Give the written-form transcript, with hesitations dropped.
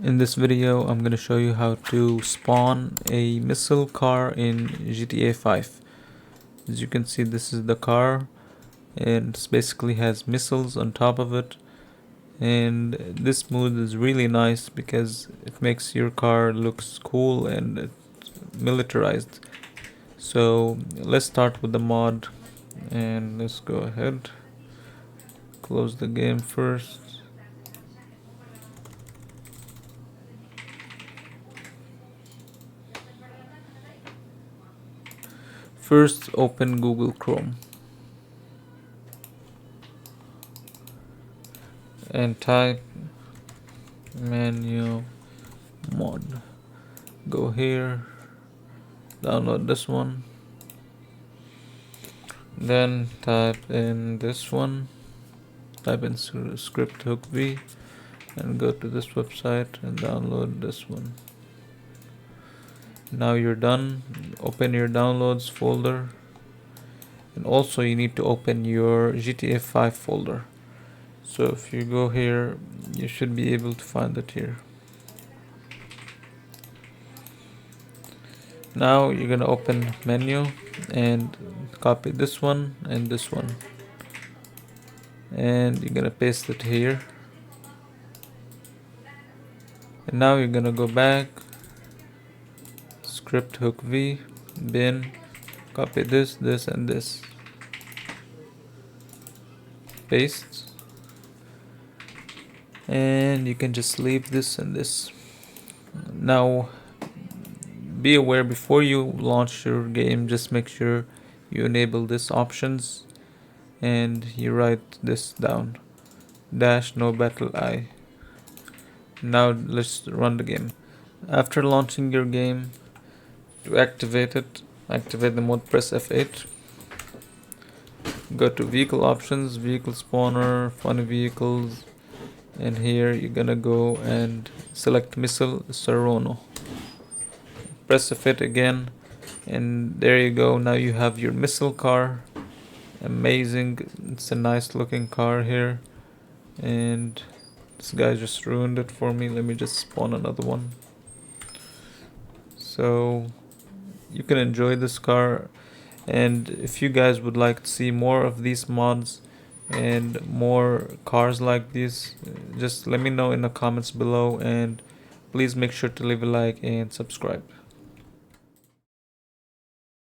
In this video, I'm going to show you how to spawn a missile car in GTA 5. As you can see, this is the car, and it basically has missiles on top of it. And this mode is really nice because it makes your car looks cool and it's militarized. So let's start with the mod, and let's go ahead, close the game first. First, open Google Chrome and type manual mod. Go here, download this one, then type in this one, type in script hook V, and go to this website and download this one. Now you're done. Open your downloads folder, and also you need to open your GTA 5 folder. So if you go here, you should be able to find it here. Now you're gonna open menu and copy this one and this one, and you're gonna paste it here. And now you're gonna go back, script hook V, bin, copy this, this, and this, paste, and you can just leave this and this. Now be aware, before you launch your game, just make sure you enable this options and you write this down, dash no battle I. Now let's run the game. After launching your game, to activate it, activate the mode, press F8. Go to vehicle options, vehicle spawner, funny vehicles, and here you're gonna go and select missile Serono. Press F8 again, and there you go. Now you have your missile car. Amazing. It's a nice looking car here, and this guy just ruined it for me. Let me just spawn another one. So you can enjoy this car, and if you guys would like to see more of these mods and more cars like these, just let me know in the comments below, and please make sure to leave a like and subscribe.